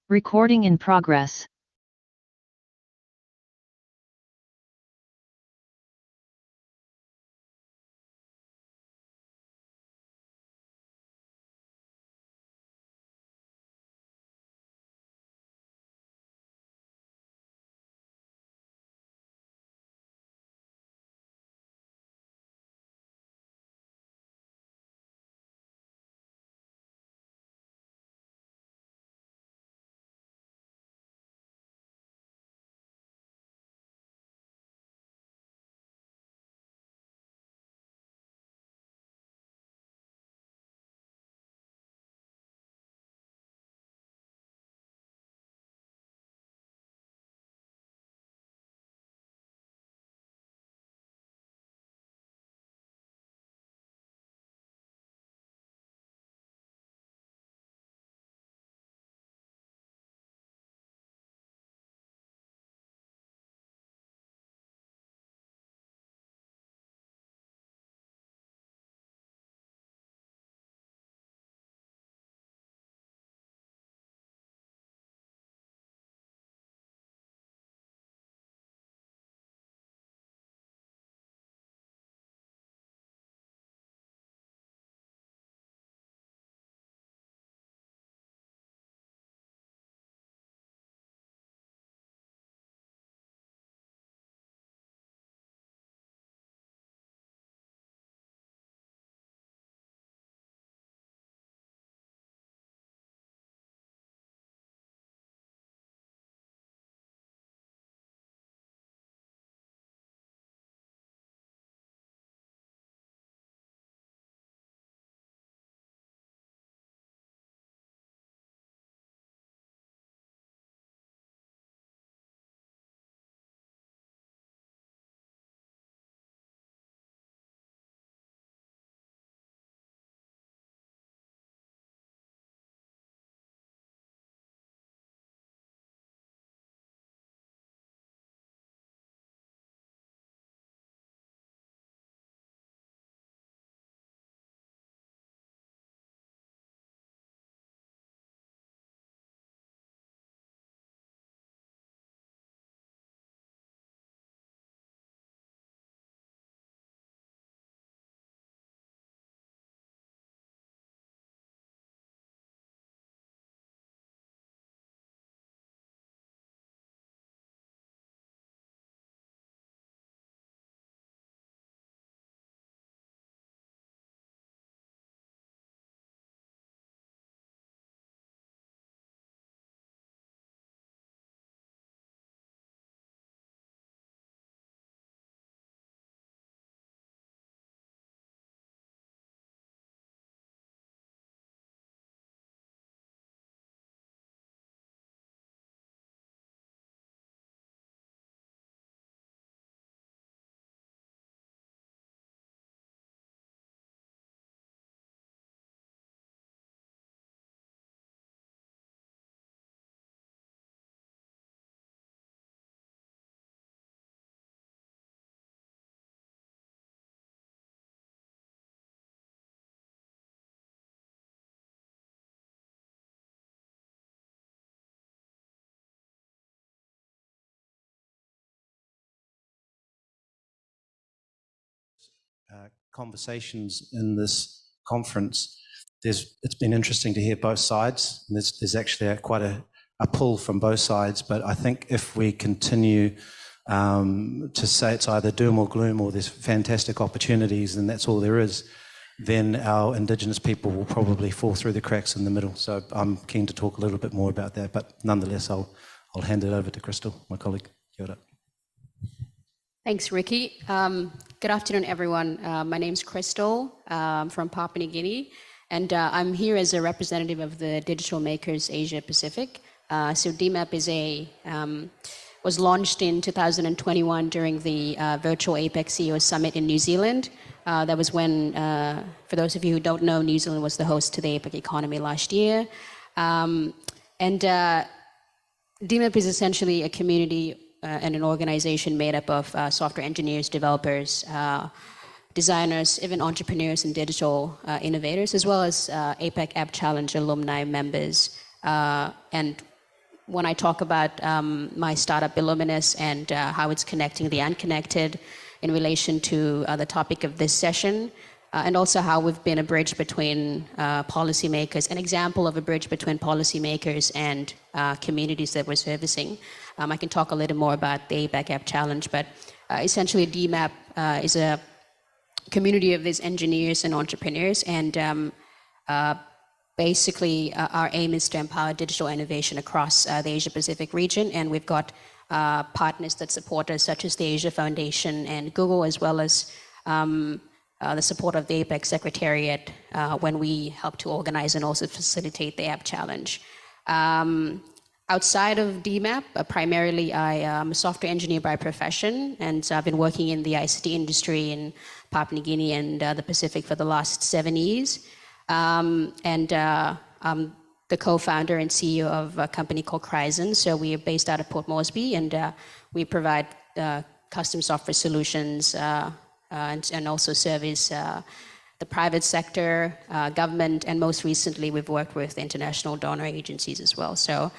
Recording in progress. Conversations in this conference, it's been interesting to hear both sides. There's actually quite a pull from both sides, but I think if we continue to say it's either doom or gloom or there's fantastic opportunities and that's all there is, then our Indigenous people will probably fall through the cracks in the middle. So I'm keen to talk a little bit more about that, but nonetheless I'll hand it over to Crystal, my colleague. Kia ora. Thanks, Riki. Good afternoon, everyone. My name's Crystal from Papua New Guinea, and I'm here as a representative of the Digital Makers Asia Pacific. So DMAP was launched in 2021 during the virtual APAC CEO Summit in New Zealand. That was when, for those of you who don't know, New Zealand was the host to the APAC economy last year. DMAP is essentially a community and an organization made up of software engineers, developers, designers, even entrepreneurs and digital innovators, as well as APAC App Challenge alumni members. And when I talk about my startup Illuminous and how it's connecting the unconnected in relation to the topic of this session, and also how we've been a bridge between policymakers, an example of a bridge between policymakers and communities that we're servicing. I can talk a little more about the APAC challenge, but essentially DMAP is a community of these engineers and entrepreneurs, and basically our aim is to empower digital innovation across the Asia Pacific region, and we've got partners that support us, such as the Asia Foundation and Google, as well as the support of the APAC Secretariat when we help to organize and also facilitate the app challenge. Outside of DMAP, primarily I am a software engineer by profession, and so I've been working in the ICT industry in Papua New Guinea and the Pacific for the last 7 years. I'm the co-founder and CEO of a company called Crysan. So we are based out of Port Moresby, and we provide custom software solutions and also service the private sector, government, and most recently we've worked with international donor agencies as well. So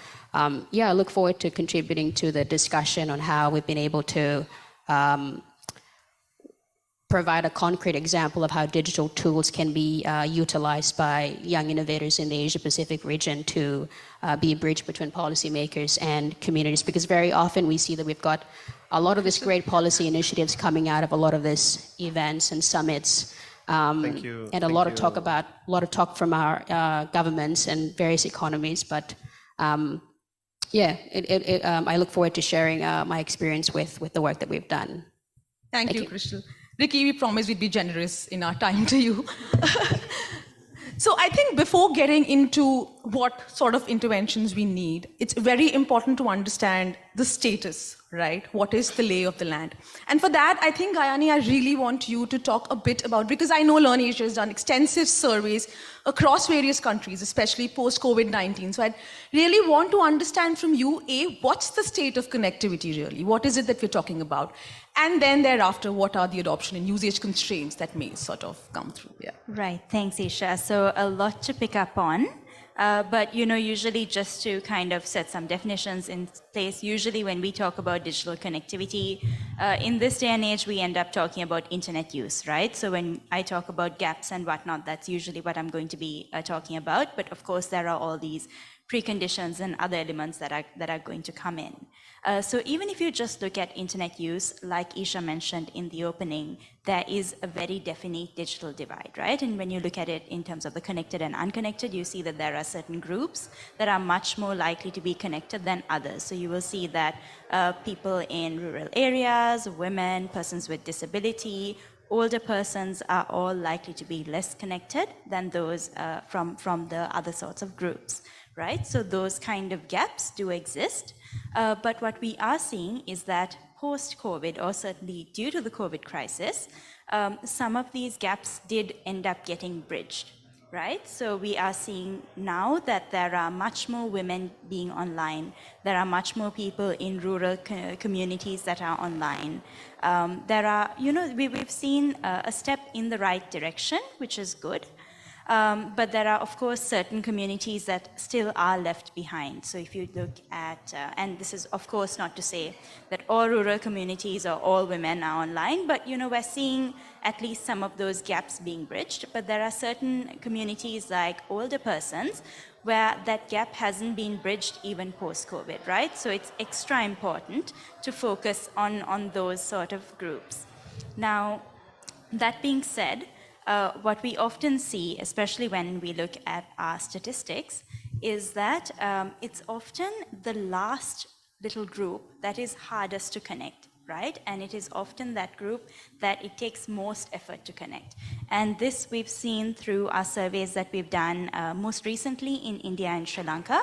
yeah, I look forward to contributing to the discussion on how we've been able to provide a concrete example of how digital tools can be utilized by young innovators in the Asia Pacific region to be a bridge between policymakers and communities, because very often we see that we've got a lot of this great policy initiatives coming out of a lot of these events and summits. Thank you. And a lot of talk from our governments and various economies, but yeah, I look forward to sharing my experience with the work that we've done. Thank you, Crystal. Riki, we promised we'd be generous in our time to you. So I think before getting into what sort of interventions we need, it's very important to understand the status, right? What is the lay of the land? And for that, I think, Gayani, I really want you to talk a bit about, because I know LIRNEasia has done extensive surveys across various countries, especially post-COVID-19. So I really want to understand from you, A, what's the state of connectivity really? What is it that we're talking about? And then thereafter, what are the adoption and usage constraints that may sort of come through? Yeah. Right, thanks, Isha. So a lot to pick up on. But, you know, usually just to kind of set some definitions in place, usually when we talk about digital connectivity, in this day and age, we end up talking about internet use, right? So when I talk about gaps and whatnot, that's usually what I'm going to be talking about. But of course, there are all these preconditions and other elements that are going to come in. So even if you just look at internet use, like Isha mentioned in the opening, there is a very definite digital divide, right? And when you look at it in terms of the connected and unconnected, you see that there are certain groups that are much more likely to be connected than others. So you will see that people in rural areas, women, persons with disability, older persons are all likely to be less connected than those from the other sorts of groups, right? So those kind of gaps do exist. But what we are seeing is that post-COVID, or certainly due to the COVID crisis, some of these gaps did end up getting bridged, right? So we are seeing now that there are much more women being online. There are much more people in rural communities that are online. There are, you know, we've seen a step in the right direction, which is good. But there are, of course, certain communities that still are left behind. So if you look at, and this is, of course, not to say that all rural communities or all women are online, but, you know, we're seeing at least some of those gaps being bridged. But there are certain communities like older persons where that gap hasn't been bridged even post-COVID, right? So it's extra important to focus on those sort of groups. Now, that being said, what we often see, especially when we look at our statistics, is that it's often the last little group that is hardest to connect, right? And it is often that group that it takes most effort to connect. And this we've seen through our surveys that we've done most recently in India and Sri Lanka.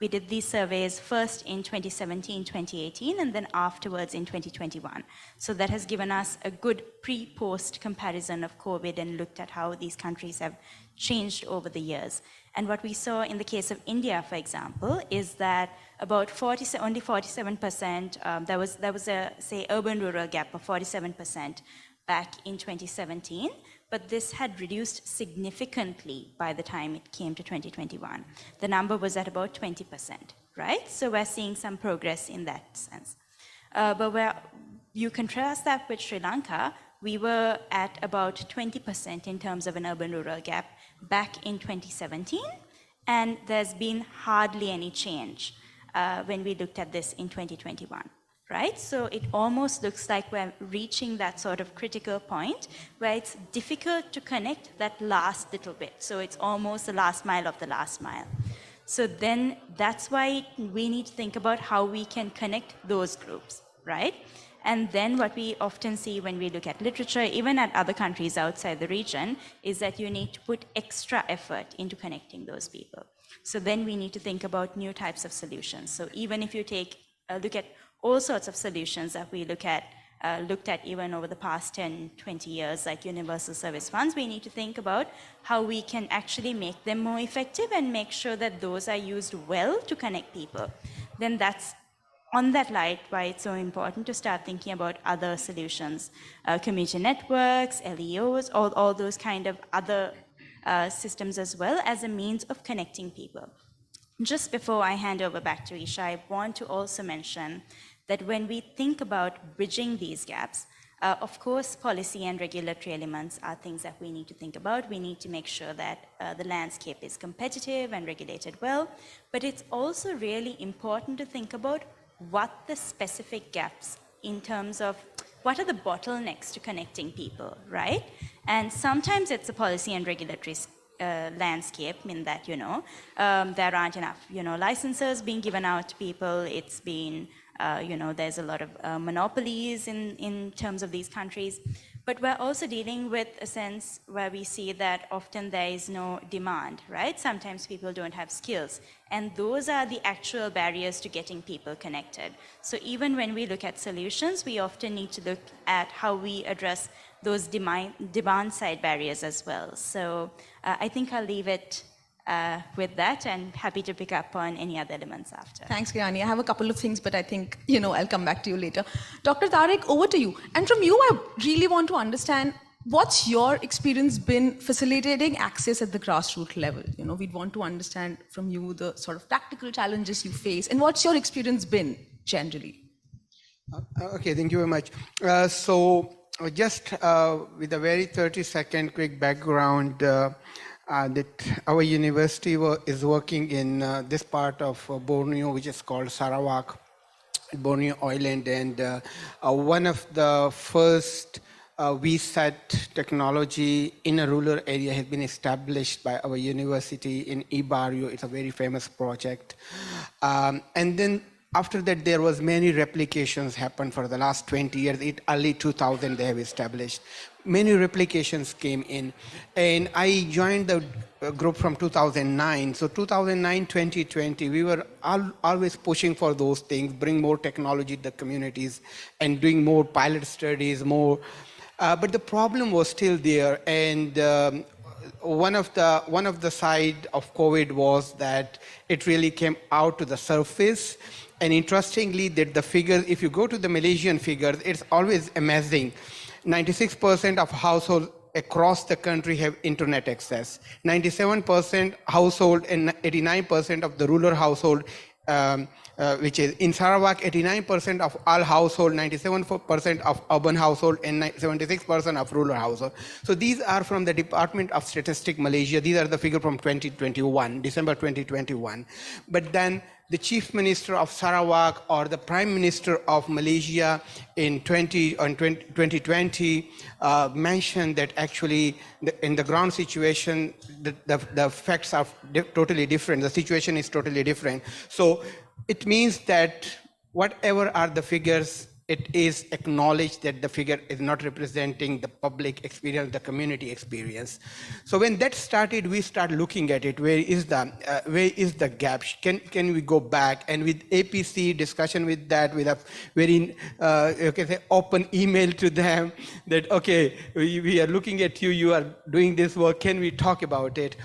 We did these surveys first in 2017, 2018, and then afterwards in 2021. So that has given us a good pre-post comparison of COVID and looked at how these countries have changed over the years. And what we saw in the case of India, for example, is that about only 47%, there was a, say, urban-rural gap of 47% back in 2017. But this had reduced significantly by the time it came to 2021. The number was at about 20%, right? So we're seeing some progress in that sense. But where you contrast that with Sri Lanka, we were at about 20% in terms of an urban-rural gap back in 2017, and there's been hardly any change when we looked at this in 2021, right? So it almost looks like we're reaching that sort of critical point where it's difficult to connect that last little bit. So it's almost the last mile of the last mile. So then that's why we need to think about how we can connect those groups, right? And then what we often see when we look at literature, even at other countries outside the region, is that you need to put extra effort into connecting those people. So then we need to think about new types of solutions. So even if you take a look at all sorts of solutions that we looked at even over the past 10, 20 years, like universal service funds, we need to think about how we can actually make them more effective and make sure that those are used well to connect people. Then that's on that light why it's so important to start thinking about other solutions, community networks, LEOs, all those kind of other systems as well as a means of connecting people. Just before I hand over back to Isha, I want to also mention that when we think about bridging these gaps, of course, policy and regulatory elements are things that we need to think about. We need to make sure that the landscape is competitive and regulated well, but it's also really important to think about what the specific gaps in terms of what are the bottlenecks to connecting people, right? And sometimes it's a policy and regulatory landscape in that, there aren't enough, licenses being given out to people. It's been, there's a lot of monopolies in terms of these countries. But we're also dealing with a sense where we see that often there is no demand, right? Sometimes people don't have skills. And those are the actual barriers to getting people connected. So even when we look at solutions, we often need to look at how we address those demand side barriers as well. So I think I'll leave it with that, and happy to pick up on any other elements after. Thanks, Gayani. I have a couple of things, but I think, I'll come back to you later. Dr. Tariq, over to you. And from you, I really want to understand, what's your experience been facilitating access at the grassroots level? We'd want to understand from you the sort of practical challenges you face, and what's your experience been generally? Okay, thank you very much. So just with a very 30-second quick background, that our university is working in this part of Borneo, which is called Sarawak, Borneo Island, and one of the first VSAT technology in a rural area has been established by our university in Ibarrio. It's a very famous project. And then after that, there was many replications happened for the last 20 years. In early 2000, they have established. Many replications came in. And I joined the group from 2009. So 2009, 2020, we were always pushing for those things, bring more technology to the communities and doing more pilot studies, more. But the problem was still there. And one of the side of COVID was that it really came out to the surface. And interestingly, that the figures, if you go to the Malaysian figures, it's always amazing. 96% of households across the country have internet access. 97% household and 89% of the rural household, which is in Sarawak, 89% of all household, 97% of urban household, and 76% of rural household. So these are from the Department of Statistics Malaysia. These are the figures from 2021, December 2021. But then the Chief Minister of Sarawak or the Prime Minister of Malaysia in 2020 mentioned that actually in the ground situation, the facts are totally different. The situation is totally different. So it means that whatever are the figures, it is acknowledged that the figure is not representing the public experience, the community experience. So when that started, we start looking at it. Where is the gap? Can we go back? And with APC discussion with that, with a very open email to them that okay, we are looking at you. You are doing this work. Can we talk about it?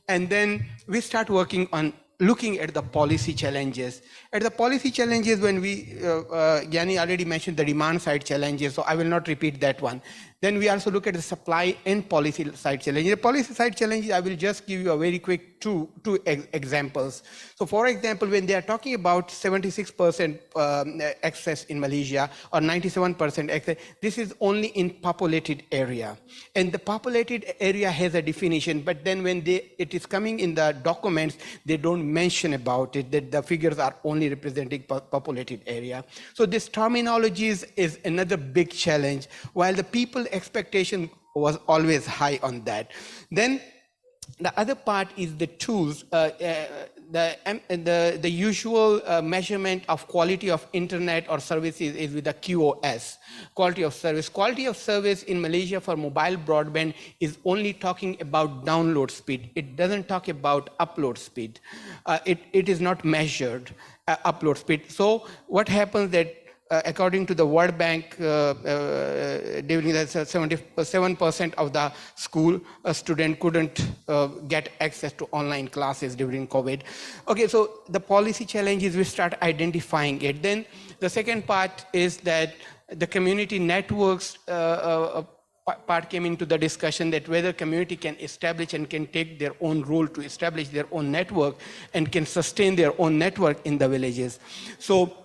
And then we start working on looking at the policy challenges. At the policy challenges, when we, Gayani already mentioned the demand side challenges, so I will not repeat that one. Then we also look at the supply and policy side challenges. The policy side challenges, I will just give you a very quick two examples. So for example, when they are talking about 76% access in Malaysia or 97% access, this is only in populated area. And the populated area has a definition, but then when it is coming in the documents, they don't mention about it, that the figures are only representing populated area. So this terminology is another big challenge, while the people expectation was always high on that. Then the other part is the tools, the usual measurement of quality of internet or services is with the QoS, quality of service. Quality of service in Malaysia for mobile broadband is only talking about download speed. It doesn't talk about upload speed. It is not measured upload speed. So what happens that according to the World Bank, during the 77% of the school student couldn't get access to online classes during COVID. Okay, so the policy challenges, we start identifying it. Then the second part is that the community networks part came into the discussion, that whether community can establish and can take their own role to establish their own network and can sustain their own network in the villages. So,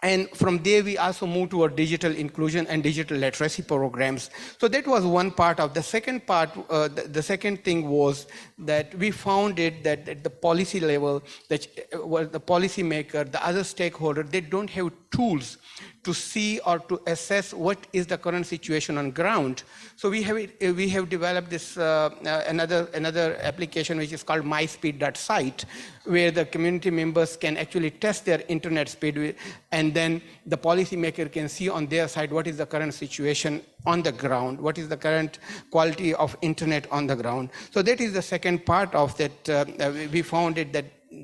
and from there, we also moved toward digital inclusion and digital literacy programs. So that was one part of the second part. The second thing was that we found it that at the policy level, that the policymaker, the other stakeholder, they don't have tools to see or to assess what is the current situation on ground. So we have developed this another application which is called myspeed.site, where the community members can actually test their internet speed, and then the policymaker can see on their side what is the current situation on the ground, what is the current quality of internet on the ground. So that is the second part of that. We found it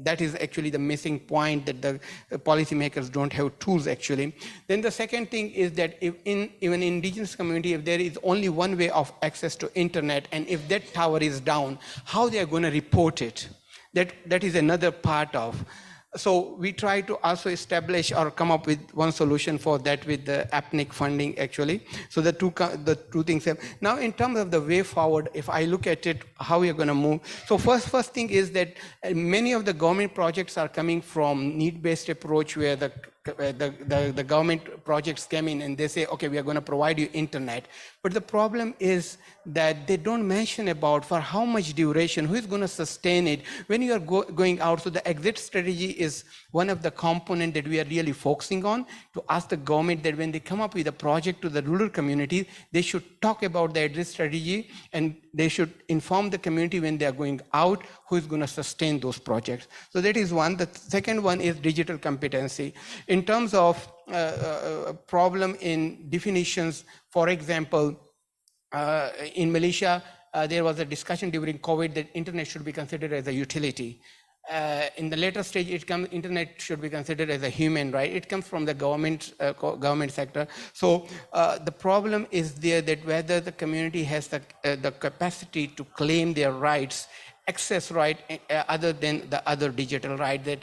that is actually the missing point, that the policymakers don't have tools actually. Then the second thing is that even in indigenous community, if there is only one way of access to internet, and if that tower is down, how they are going to report it? That is another part of. So we try to also establish or come up with one solution for that with the APNIC funding actually. So the two things. Now in terms of the way forward, if I look at it, how we are going to move. So first thing is that many of the government projects are coming from need-based approach, where the government projects came in and they say, okay, we are going to provide you internet. But the problem is that they don't mention about for how much duration, who is going to sustain it when you are going out. So the exit strategy is one of the components that we are really focusing on, to ask the government that when they come up with a project to the rural community, they should talk about the exit strategy, and they should inform the community when they are going out, who is going to sustain those projects. So that is one. The second one is digital competency. In terms of problem in definitions, for example, in Malaysia, there was a discussion during COVID that internet should be considered as a utility. In the later stage, internet should be considered as a human right. It comes from the government sector. So the problem is there that whether the community has the capacity to claim their rights, access right, other than the other digital right. That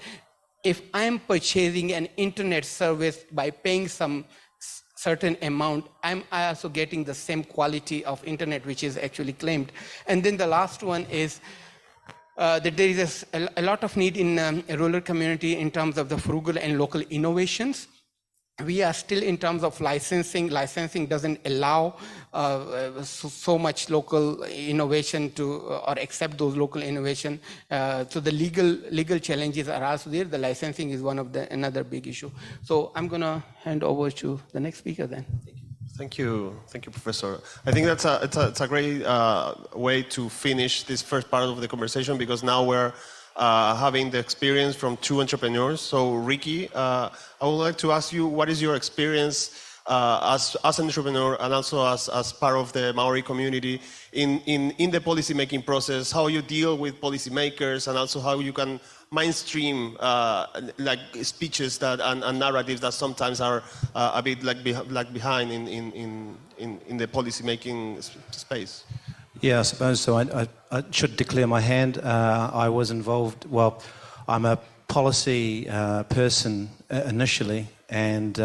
if I'm purchasing an internet service by paying some certain amount, I'm also getting the same quality of internet which is actually claimed. And then the last one is that there is a lot of need in a rural community in terms of the frugal and local innovations. We are still in terms of licensing. Licensing doesn't allow so much local innovation to or accept those local innovation. So the legal challenges are also there. The licensing is one of another big issue. So I'm going to hand over to the next speaker then. Thank you, Professor. I think it's a great way to finish this first part of the conversation, because now we're having the experience from two entrepreneurs. So Riki, I would like to ask you, what is your experience as an entrepreneur and also as part of the Maori community in the policy making process, how you deal with policymakers, and also how you can mainstream like speeches that and narratives that sometimes are a bit like behind in the policy making space. Yeah, I suppose so. I should declare my hand. I was involved, well, I'm a policy person initially, and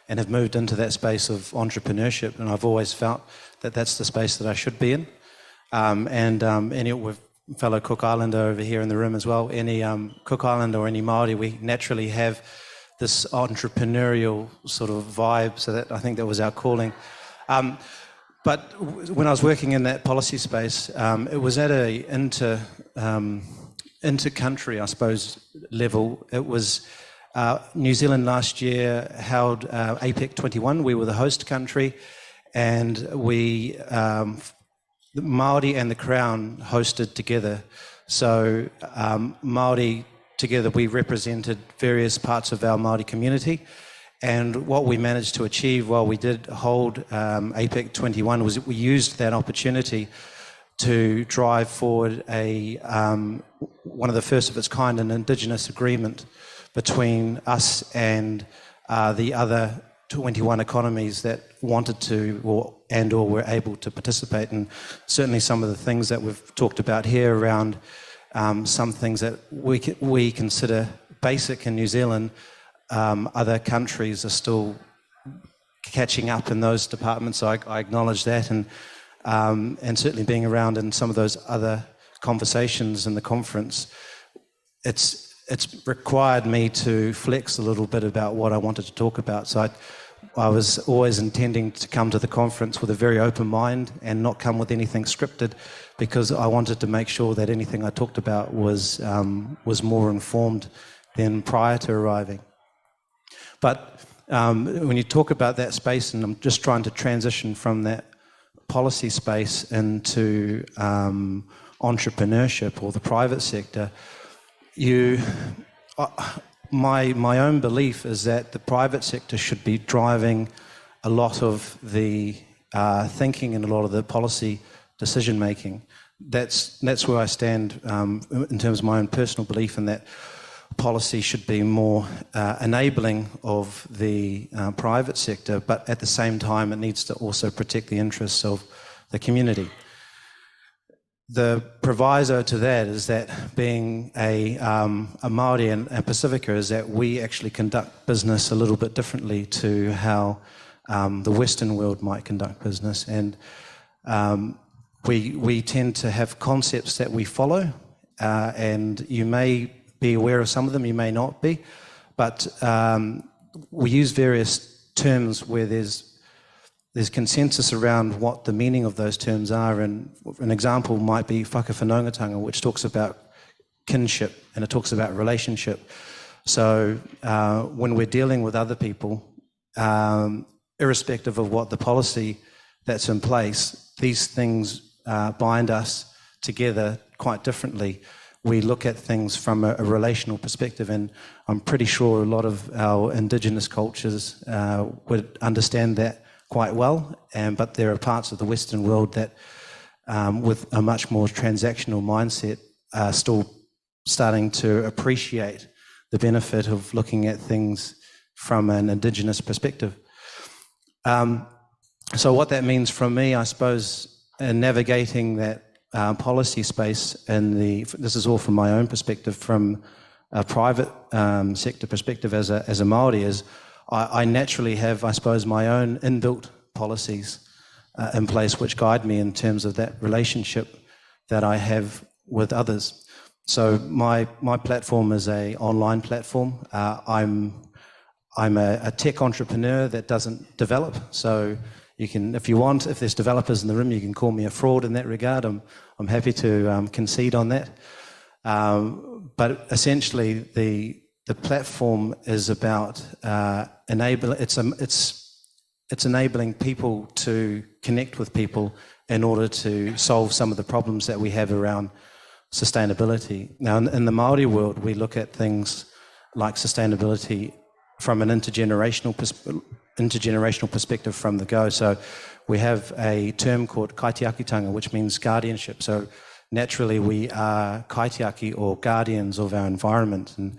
and have moved into that space of entrepreneurship, and I've always felt that that's the space that I should be in. Any with fellow Cook Islander over here in the room as well, any Cook Islander or any Māori, we naturally have this entrepreneurial sort of vibe, so that I think that was our calling. But when I was working in that policy space, it was at a inter-country, I suppose, level. It was New Zealand last year held APEC 21. We were the host country, and we, the Māori and the Crown hosted together. So Māori together, we represented various parts of our Māori community. And what we managed to achieve while we did hold APEC 21 was that we used that opportunity to drive forward one of the first of its kind, an Indigenous agreement between us and the other 21 economies that wanted to or were able to participate. And certainly some of the things that we've talked about here around some things that we consider basic in New Zealand, other countries are still catching up in those departments. So I acknowledge that, and certainly being around in some of those other conversations in the conference, it's required me to flex a little bit about what I wanted to talk about. So I was always intending to come to the conference with a very open mind and not come with anything scripted, because I wanted to make sure that anything I talked about was more informed than prior to arriving. But when you talk about that space, and I'm just trying to transition from that policy space into entrepreneurship or the private sector, my own belief is that the private sector should be driving a lot of the thinking and a lot of the policy decision making. That's where I stand in terms of my own personal belief in that policy should be more enabling of the private sector, but at the same time it needs to also protect the interests of the community. The proviso to that is that being a Māori and Pacifica is that we actually conduct business a little bit differently to how the Western world might conduct business, and we tend to have concepts that we follow, and you may be aware of some of them, you may not be, but we use various terms where there's consensus around what the meaning of those terms are, and an example might be whakawhanaungatanga, which talks about kinship and it talks about relationship. So when we're dealing with other people, irrespective of what the policy that's in place, these things bind us together quite differently. We look at things from a relational perspective, and I'm pretty sure a lot of our Indigenous cultures would understand that quite well, but there are parts of the Western world that, with a much more transactional mindset, are still starting to appreciate the benefit of looking at things from an Indigenous perspective. So what that means for me, I suppose, in navigating that policy space, this is all from my own perspective, from a private sector perspective as a Māori, is I naturally have, I suppose, my own inbuilt policies in place which guide me in terms of that relationship that I have with others. So my platform is an online platform. I'm a tech entrepreneur that doesn't develop. So you can, if you want, if there's developers in the room, you can call me a fraud in that regard. I'm happy to concede on that. But essentially, the platform is about it's enabling people to connect with people in order to solve some of the problems that we have around sustainability. Now, in the Māori world, we look at things like sustainability from an intergenerational perspective from the go. So we have a term called kaitiakitanga, which means guardianship. So naturally, we are kaitiaki, or guardians of our environment, and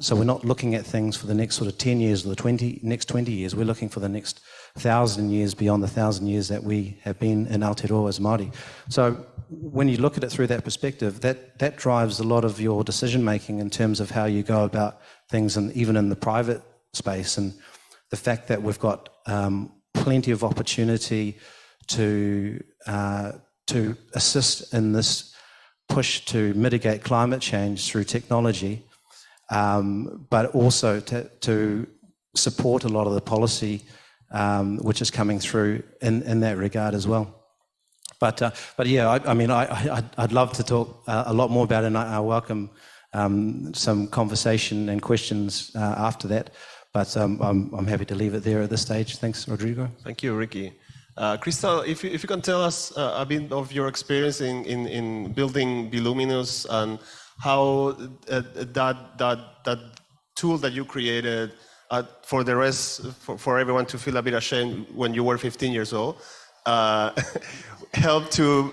so we're not looking at things for the next sort of 10 years or the next 20 years. We're looking for the next 1,000 years beyond the 1,000 years that we have been in Aotearoa as Māori. So when you look at it through that perspective, that drives a lot of your decision making in terms of how you go about things, and even in the private space. And the fact that we've got plenty of opportunity to assist in this push to mitigate climate change through technology, but also to support a lot of the policy which is coming through in that regard as well. But yeah, I'd love to talk a lot more about it, and I welcome some conversation and questions after that. But I'm happy to leave it there at this stage. Thanks, Rodrigo. Thank you, Riki. Crystal, if you can tell us a bit of your experience in building Biluminous and how that tool that you created for the rest, for everyone to feel a bit ashamed when you were 15 years old, helped to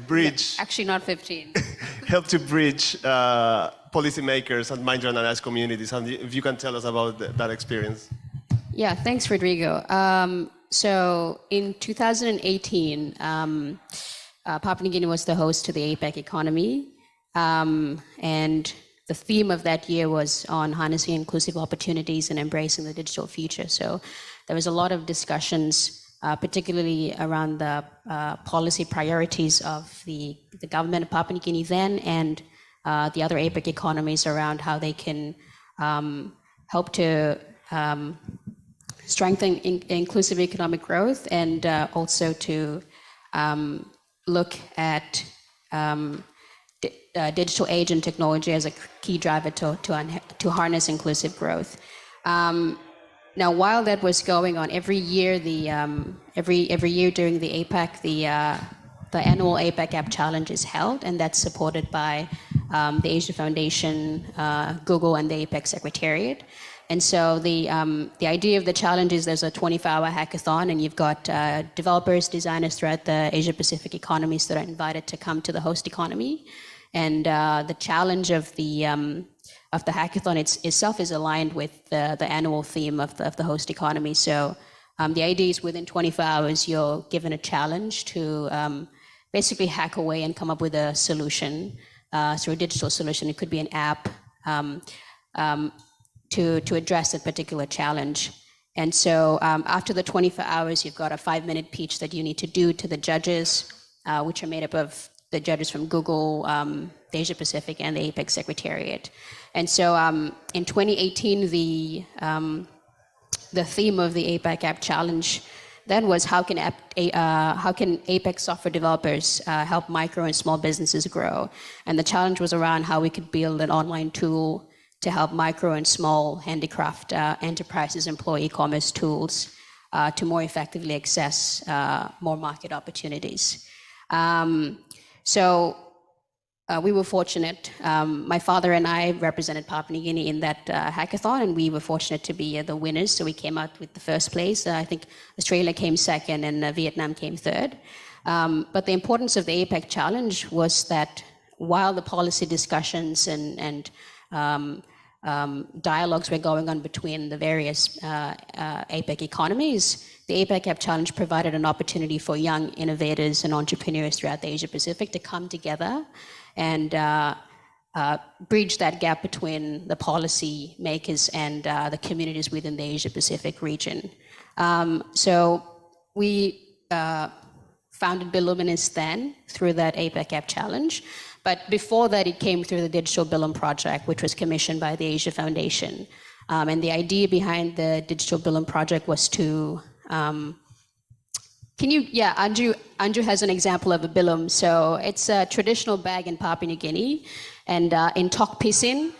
bridge... Actually not 15. helped to bridge policymakers and mind your analyze communities. And if you can tell us about that experience. Yeah, thanks, Rodrigo. So in 2018, Papua New Guinea was the host to the APAC economy. And the theme of that year was on harnessing inclusive opportunities and embracing the digital future. So there was a lot of discussions, particularly around the policy priorities of the government of Papua New Guinea then, and the other APAC economies around how they can help to strengthen inclusive economic growth, and also to look at digital age and technology as a key driver to harness inclusive growth. Now, while that was going on, every year every year during the APAC, the annual APAC Challenge is held, and that's supported by the Asia Foundation, Google, and the APAC Secretariat. And so the idea of the challenge is there's a 24-hour hackathon, and you've got developers, designers throughout the Asia-Pacific economies that are invited to come to the host economy. And the challenge of the hackathon itself is aligned with the annual theme of the host economy. So the idea is within 24 hours, you're given a challenge to basically hack away and come up with a solution through a digital solution. It could be an app to address a particular challenge. And so after the 24 hours, you've got a 5-minute pitch that you need to do to the judges, which are made up of the judges from Google, the Asia Pacific, and the APAC Secretariat. And so in 2018, the theme of the APAC App Challenge then was how can APAC software developers help micro and small businesses grow? And the challenge was around how we could build an online tool to help micro and small handicraft enterprises employ e-commerce tools to more effectively access more market opportunities. So we were fortunate. My father and I represented Papua New Guinea in that hackathon, and we were fortunate to be the winners. So we came out with the first place. I think Australia came second, and Vietnam came third. But the importance of the APAC Challenge was that while the policy discussions and dialogues were going on between the various APAC economies, the APAC App Challenge provided an opportunity for young innovators and entrepreneurs throughout the Asia Pacific to come together and bridge that gap between the policy makers and the communities within the Asia Pacific region. So we founded Biluminous then through that APAC App Challenge. But before that, it came through the Digital Bilum Project, which was commissioned by the Asia Foundation. And the idea behind the Digital Bilum Project was to, Andrew has an example of a bilum. So it's a traditional bag in Papua New Guinea. And in Tok Pisin,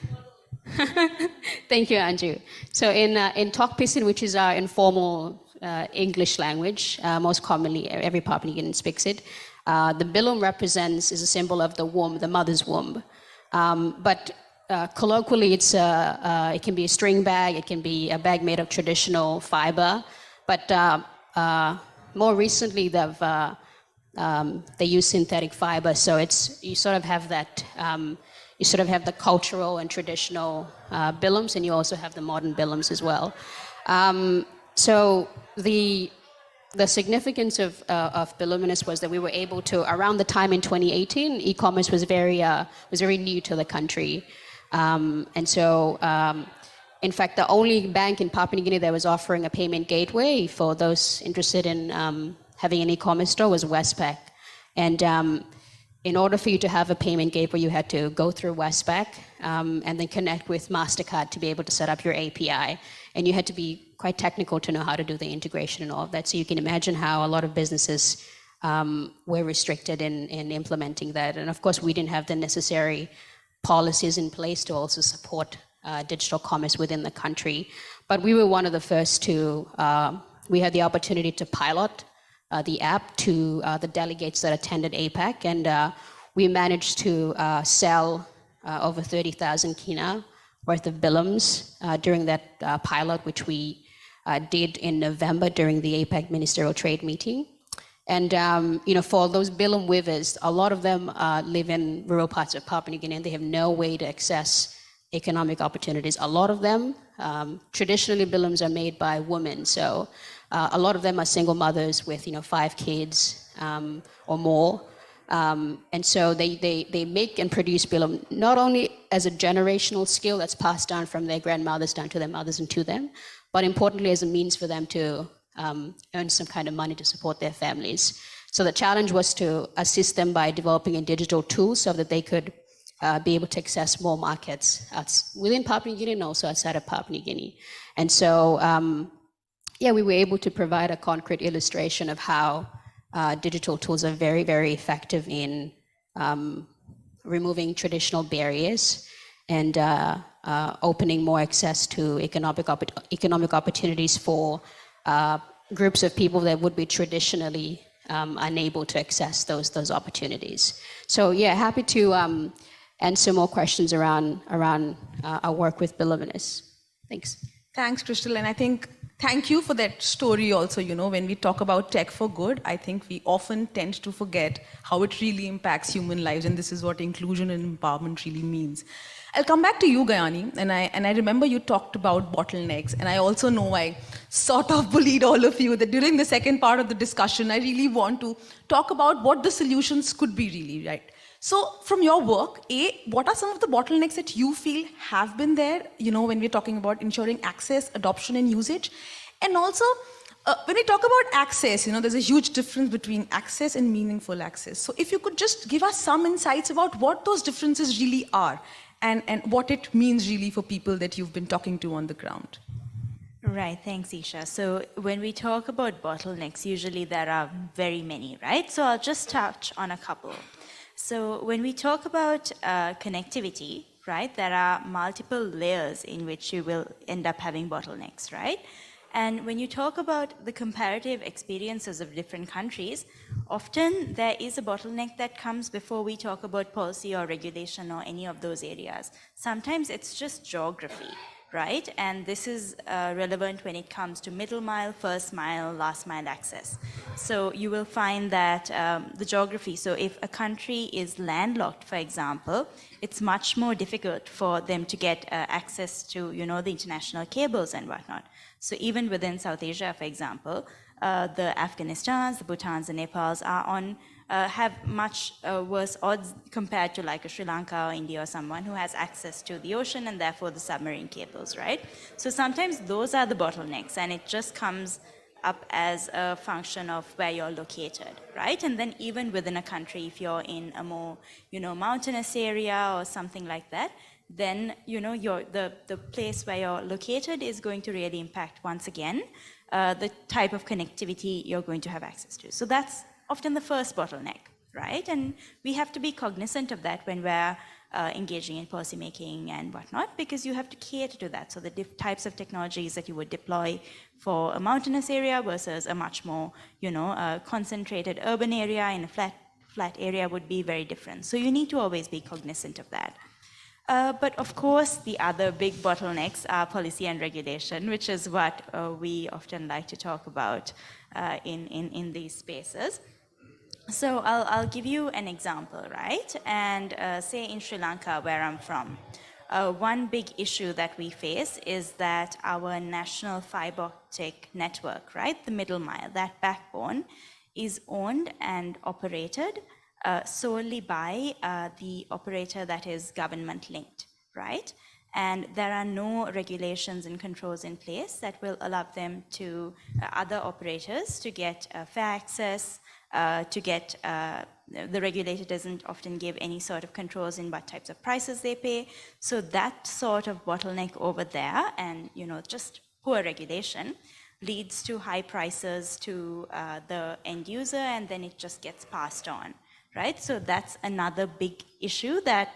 thank you, Andrew. So in Tok Pisin, which is our informal English language, most commonly every Papua New Guinean speaks it, the bilum is a symbol of the womb, the mother's womb. But colloquially, it can be a string bag, it can be a bag made of traditional fiber. But more recently, they use synthetic fiber. So you sort of have that. You sort of have the cultural and traditional bilums, and you also have the modern bilums as well. So the significance of Biluminous was that we were able to, around the time in 2018, e-commerce was very new to the country, and so In fact, the only bank in Papua New Guinea that was offering a payment gateway for those interested in having an e-commerce store was Westpac. And in order for you to have a payment gateway, you had to go through Westpac and then connect with MasterCard to be able to set up your API. And you had to be quite technical to know how to do the integration and all of that. So you can imagine how a lot of businesses were restricted in implementing that. And of course, we didn't have the necessary policies in place to also support digital commerce within the country. But we were one of the first to, we had the opportunity to pilot the app to the delegates that attended APAC, and we managed to sell over 30,000 kina worth of billums during that pilot, which we did in November during the APAC ministerial trade meeting. And for those billum weavers, a lot of them live in rural parts of Papua New Guinea, and they have no way to access economic opportunities. A lot of them, traditionally billums are made by women, so a lot of them are single mothers with 5 kids or more. And so they make and produce billum not only as a generational skill that's passed down from their grandmothers down to their mothers and to them, but importantly as a means for them to earn some kind of money to support their families. So the challenge was to assist them by developing a digital tool so that they could be able to access more markets within Papua New Guinea and also outside of Papua New Guinea. And so we were able to provide a concrete illustration of how digital tools are very, very effective in removing traditional barriers and opening more access to economic opportunities for groups of people that would be traditionally unable to access those opportunities. So happy to answer more questions around our work with Balbontin. Thanks. Thanks, Crystal. And I think thank you for that story also. When we talk about tech for good, I think we often tend to forget how it really impacts human lives, and this is what inclusion and empowerment really means. I'll come back to you, Gayani, and I remember you talked about bottlenecks, and I also know I sort of bullied all of you that during the second part of the discussion, I really want to talk about what the solutions could be really, right? So from your work, what are some of the bottlenecks that you feel have been there, when we're talking about ensuring access, adoption, and usage? And also, when we talk about access, there's a huge difference between access and meaningful access. So if you could just give us some insights about what those differences really are and what it means really for people that you've been talking to on the ground. Right, thanks, Isha. So when we talk about bottlenecks, usually there are very many, right? So I'll just touch on a couple. So when we talk about connectivity, right, there are multiple layers in which you will end up having bottlenecks, right? And when you talk about the comparative experiences of different countries, often there is a bottleneck that comes before we talk about policy or regulation or any of those areas. Sometimes it's just geography, right? And this is relevant when it comes to middle mile, first mile, last mile access. So you will find that the geography, so if a country is landlocked, for example, it's much more difficult for them to get access to, the international cables and whatnot. So even within South Asia, for example, the Afghanistans, the Bhutans, and Nepals are on have much worse odds compared to like a Sri Lanka or India or someone who has access to the ocean and therefore the submarine cables, right? So sometimes those are the bottlenecks, and it just comes up as a function of where you're located, right? And then even within a country, if you're in a more, mountainous area or something like that, then, the place where you're located is going to really impact, once again, the type of connectivity you're going to have access to. So that's often the first bottleneck, right? And we have to be cognizant of that when we're engaging in policymaking and whatnot, because you have to cater to that. So the types of technologies that you would deploy for a mountainous area versus a much more, concentrated urban area in a flat area would be very different. So you need to always be cognizant of that. But of course, the other big bottlenecks are policy and regulation, which is what we often like to talk about in these spaces. So I'll give you an example, right? And say in Sri Lanka, where I'm from, one big issue that we face is that our national fiber optic network, right, the middle mile, that backbone, is owned and operated solely by the operator that is government linked, right? and there are no regulations and controls in place that will allow them to, other operators, to get fair access, to get, the regulator doesn't often give any sort of controls in what types of prices they pay. So that sort of bottleneck over there, and just poor regulation, leads to high prices to the end user, and then it just gets passed on, right? So that's another big issue, that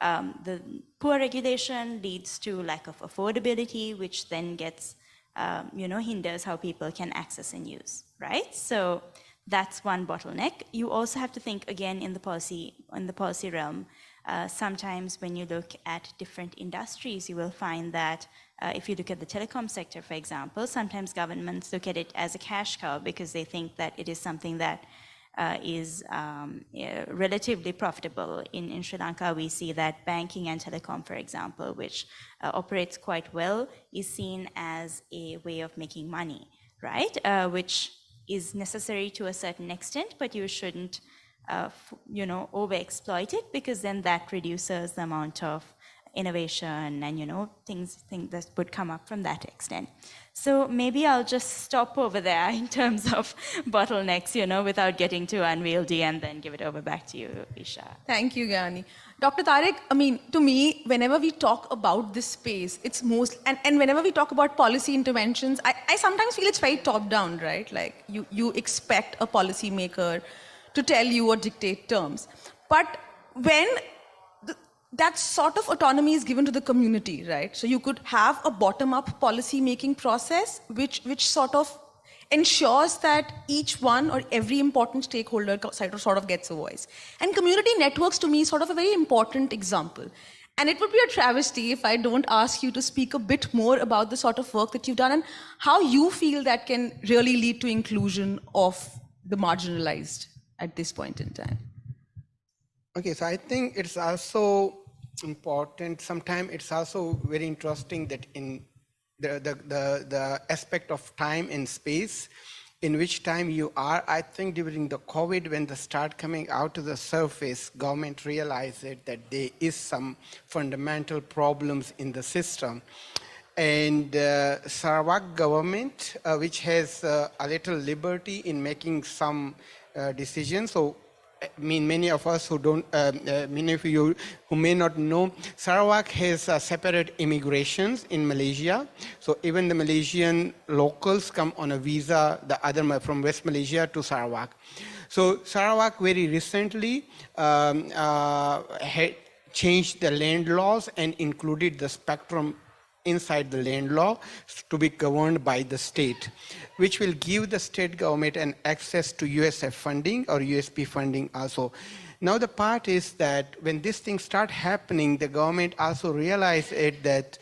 the poor regulation leads to lack of affordability, which then gets, hinders how people can access and use, right? So that's one bottleneck. You also have to think again in the policy realm. Sometimes when you look at different industries, you will find that if you look at the telecom sector, for example, sometimes governments look at it as a cash cow because they think that it is something that is relatively profitable. In Sri Lanka, we see that banking and telecom, for example, which operates quite well, is seen as a way of making money, right? Which is necessary to a certain extent, but you shouldn't, overexploit it, because then that reduces the amount of innovation and, things that would come up from that extent. So maybe I'll just stop over there in terms of bottlenecks, without getting too unwieldy, and then give it over back to you, Isha. Thank you, Gayani. Dr. Tariq, to me, whenever we talk about this space, it's most, and whenever we talk about policy interventions, I sometimes feel it's very top-down, right? Like you expect a policymaker to tell you or dictate terms. But when that sort of autonomy is given to the community, right? So you could have a bottom-up policy-making process, which sort of ensures that each one or every important stakeholder sort of gets a voice. And community networks, to me, is sort of a very important example. And it would be a travesty if I don't ask you to speak a bit more about the sort of work that you've done and how you feel that can really lead to inclusion of the marginalized at this point in time. Okay, so I think it's also important. Sometimes it's also very interesting that in the aspect of time and space, in which time you are, I think during the COVID, when they start coming out to the surface, government realized that there is some fundamental problems in the system. And Sarawak government, which has a little liberty in making some decisions. So many of us who don't, many of you who may not know, Sarawak has separate immigrations in Malaysia. So even the Malaysian locals come on a visa, the other from West Malaysia to Sarawak. So Sarawak very recently had changed the land laws and included the spectrum inside the land law to be governed by the state, which will give the state government an access to USF funding or USP funding also. Now the part is that when these things start happening, the government also realized that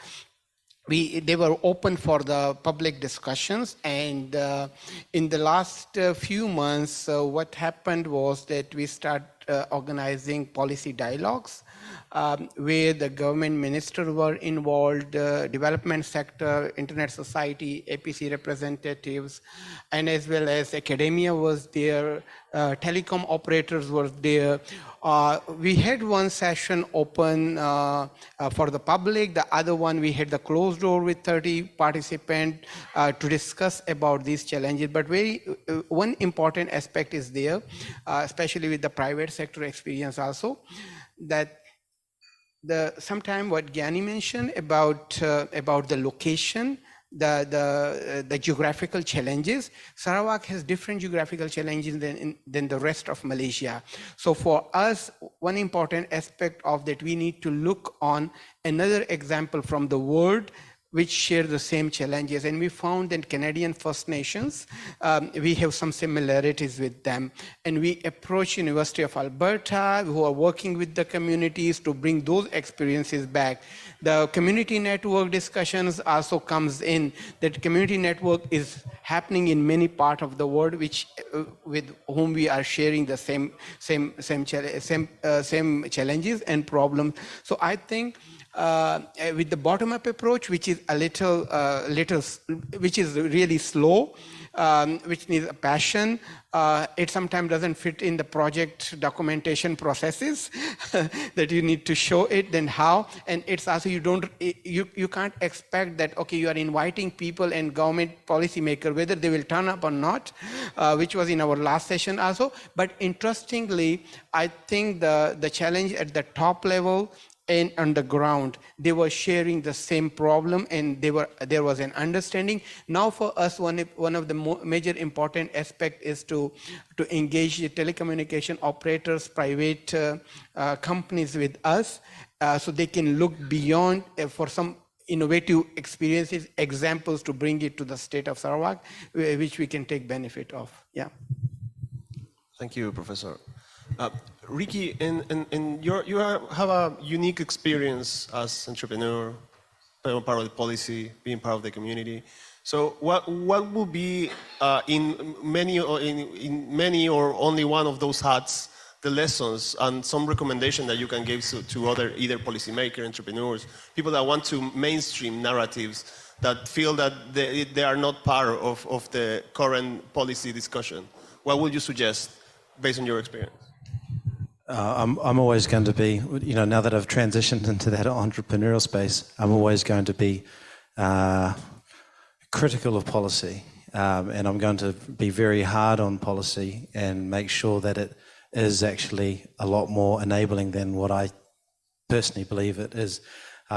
they were open for the public discussions, and in the last few months, what happened was that we start organizing policy dialogues where the government ministers were involved, development sector, internet society, APC representatives, and as well as academia was there, telecom operators were there. We had one session open for the public, the other one we had the closed door with 30 participants to discuss about these challenges. But one important aspect is there, especially with the private sector experience also, that sometime what Gayani mentioned about the location, the geographical challenges. Sarawak has different geographical challenges than the rest of Malaysia. So for us, one important aspect of that, we need to look on another example from the world which share the same challenges. And we found that Canadian First Nations, we have some similarities with them. And we approach University of Alberta, who are working with the communities to bring those experiences back. The community network discussions also comes in, that community network is happening in many parts of the world, which with whom we are sharing the same challenges and problems. So I think with the bottom-up approach, which is which is really slow, which needs a passion. It sometimes doesn't fit in the project documentation processes that you need to show it, then how. And it's also you can't expect that, okay, you are inviting people and government policymakers, whether they will turn up or not, which was in our last session also. But interestingly, I think the challenge at the top level and on the ground, they were sharing the same problem, and there was an understanding. Now for us, one of the major important aspect is to engage the telecommunication operators, private companies with us, so they can look beyond for some innovative experiences, examples to bring it to the state of Sarawak, which we can take benefit of. Yeah. Thank you, Professor. Riki, you have a unique experience as entrepreneur, being part of the policy, being part of the community. So, what would be in many or only one of those hats the lessons and some recommendation that you can give to other either policymakers, entrepreneurs, people that want to mainstream narratives that feel that they are not part of the current policy discussion? What would you suggest based on your experience? I'm always going to be, now that I've transitioned into that entrepreneurial space, I'm always going to be critical of policy, and I'm going to be very hard on policy and make sure that it is actually a lot more enabling than what I personally believe it is. So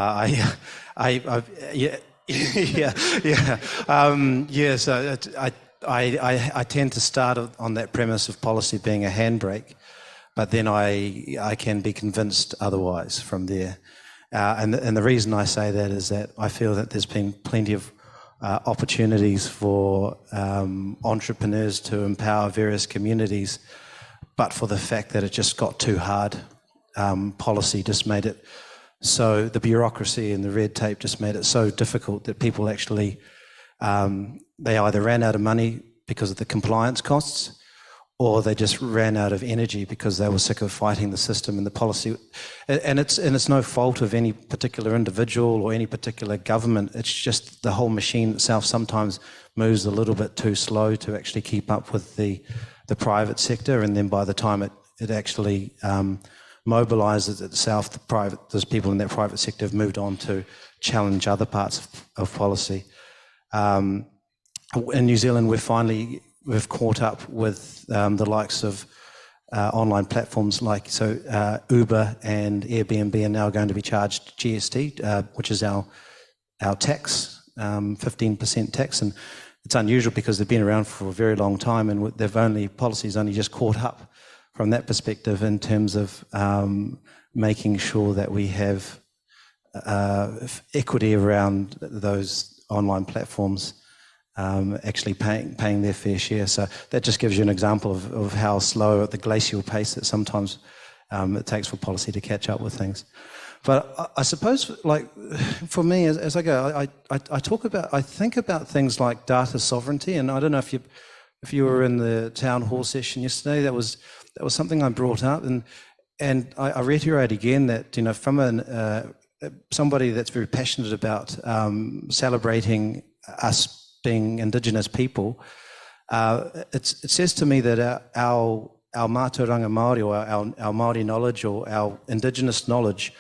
I tend to start on that premise of policy being a handbrake. But then I can be convinced otherwise from there. And the reason I say that is that I feel that there's been plenty of opportunities for entrepreneurs to empower various communities, but for the fact that it just got too hard. Policy just made it so, the bureaucracy and the red tape just made it so difficult that people actually, they either ran out of money because of the compliance costs, or they just ran out of energy because they were sick of fighting the system and the policy. And it's no fault of any particular individual or any particular government. It's just the whole machine itself sometimes moves a little bit too slow to actually keep up with the private sector. And then by the time it actually mobilizes itself, those people in that private sector have moved on to challenge other parts of policy. In New Zealand, we've caught up with the likes of online platforms like Uber and Airbnb are now going to be charged GST, which is our tax, 15% tax, and it's unusual because they've been around for a very long time, and policy's only just caught up from that perspective in terms of making sure that we have equity around those online platforms. Actually paying their fair share. So that just gives you an example of how slow at the glacial pace that sometimes it takes for policy to catch up with things. But I suppose, like, for me, as I go, I think about things like data sovereignty, and I don't know if you were in the town hall session yesterday, that was something I brought up, and I reiterate again that, from somebody that's very passionate about celebrating us being Indigenous people, it says to me that our mātauranga Māori, or our Māori knowledge, or our Indigenous knowledge,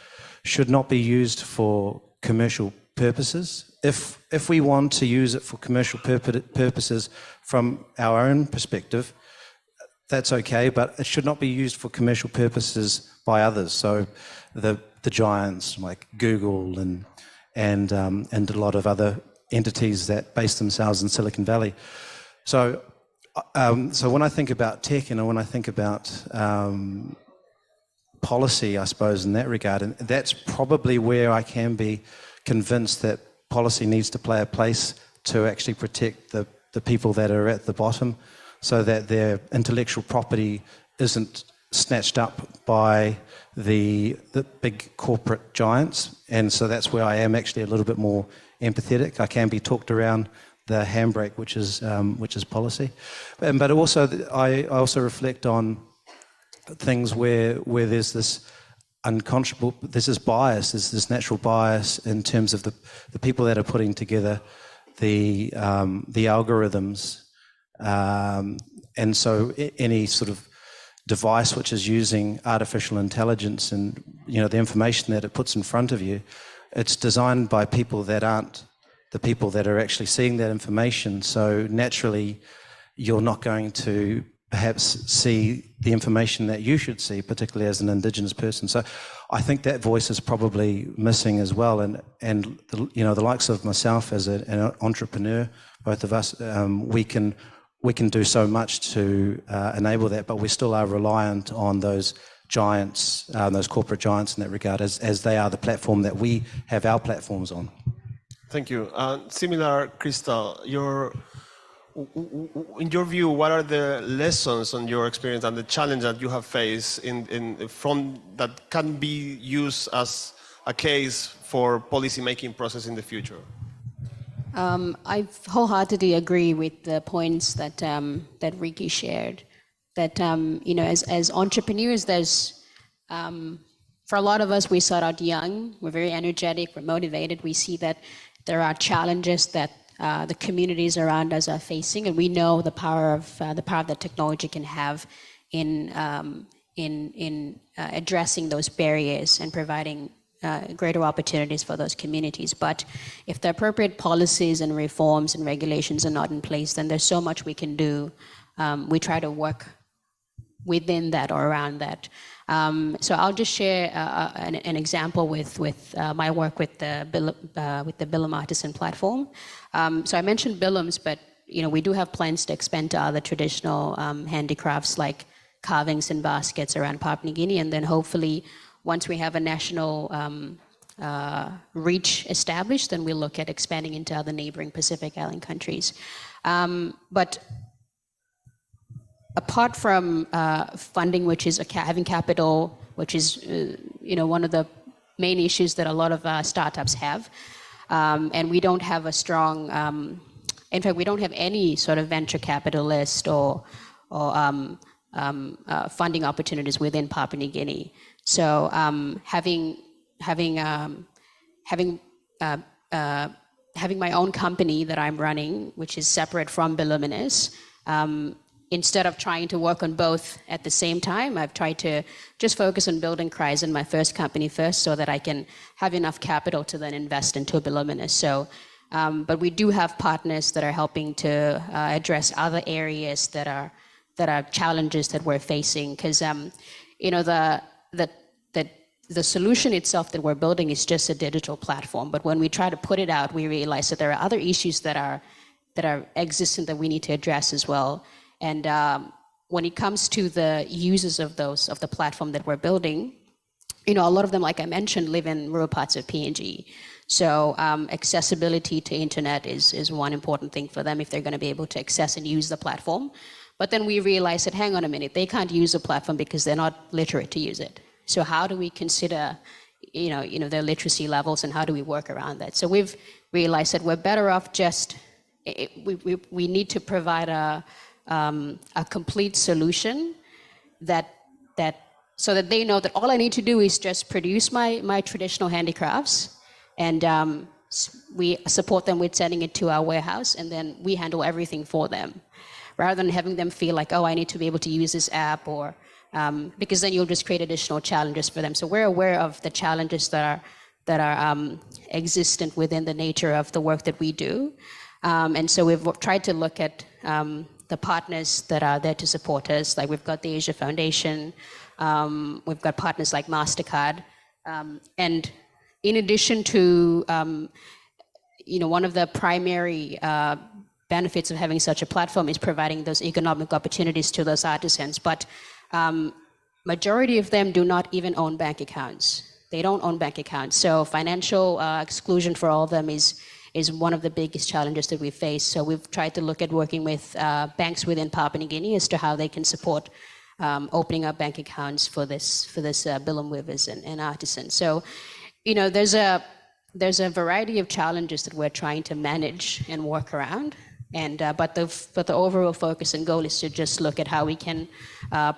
should not be used for commercial purposes. If we want to use it for commercial purposes from our own perspective, that's okay, but it should not be used for commercial purposes by others. So the giants like Google and a lot of other entities that base themselves in Silicon Valley. So when I think about tech and when I think about policy, I suppose, in that regard, and that's probably where I can be convinced that policy needs to play a place to actually protect the people that are at the bottom, so that their intellectual property isn't snatched up by the big corporate giants. And so that's where I am actually a little bit more empathetic. I can be talked around the handbrake, which is policy, but also I also reflect on things where there's this unconscionable, there's this bias, there's this natural bias in terms of the people that are putting together the algorithms And so any sort of device which is using artificial intelligence and, you know, the information that it puts in front of you, it's designed by people that aren't the people that are actually seeing that information. So naturally, you're not going to perhaps see the information that you should see, particularly as an Indigenous person. So I think that voice is probably missing as well. And the, you know, the likes of myself as an entrepreneur, both of us, we can do so much to enable that, but we still are reliant on those giants, those corporate giants in that regard, as they are the platform that we have our platforms on. Thank you. Similar, Crystal, in your view, what are the lessons on your experience and the challenge that you have faced from that can be used as a case for policy-making process in the future? I wholeheartedly agree with the points that that Riki shared. That you know, as entrepreneurs, there's for a lot of us, we start out young. We're very energetic. We're motivated. We see that there are challenges that the communities around us are facing, and we know the power of that technology can have in addressing those barriers and providing greater opportunities for those communities. But if the appropriate policies and reforms and regulations are not in place, then there's so much we can do. We try to work within that or around that. So I'll just share an example with my work with the Bilam Artisan platform. So I mentioned Bilams, but you know, we do have plans to expand to other traditional handicrafts like carvings and baskets around Papua New Guinea, and then hopefully once we have a national reach established, then we'll look at expanding into other neighboring Pacific Island countries. But apart from funding, which is having capital, which is you know, one of the main issues that a lot of startups have, and we don't have a strong, in fact, we don't have any sort of venture capitalist or funding opportunities within Papua New Guinea. So having my own company that I'm running, which is separate from Biluminous, instead of trying to work on both at the same time, I've tried to just focus on building Crysan, my first company first, so that I can have enough capital to then invest into Biluminous. So, but we do have partners that are helping to address other areas that are challenges that we're facing. Because you know, the solution itself that we're building is just a digital platform. But when we try to put it out, we realize that there are other issues that are existent that we need to address as well. And when it comes to the users of the platform that we're building, you know, a lot of them, like I mentioned, live in rural parts of PNG. So accessibility to internet is one important thing for them if they're going to be able to access and use the platform. But then we realize that, hang on a minute, they can't use the platform because they're not literate to use it. So how do we consider, you know, their literacy levels, and how do we work around that? So we've realized that we're better off just, we need to provide a complete solution that so that they know that all I need to do is just produce my traditional handicrafts, and we support them with sending it to our warehouse, and then we handle everything for them, rather than having them feel like, oh, I need to be able to use this app, or because then you'll just create additional challenges for them. So we're aware of the challenges that are existent within the nature of the work that we do, and so we've tried to look at the partners that are there to support us. Like we've got the Asia Foundation, we've got partners like MasterCard, and in addition to, you know, one of the primary benefits of having such a platform is providing those economic opportunities to those artisans. But majority of them do not even own bank accounts. They don't own bank accounts. So financial exclusion for all of them is one of the biggest challenges that we face. So we've tried to look at working with banks within Papua New Guinea as to how they can support opening up bank accounts for this Bilam weavers and artisans. So, you know, there's a variety of challenges that we're trying to manage and work around. And but the overall focus and goal is to just look at how we can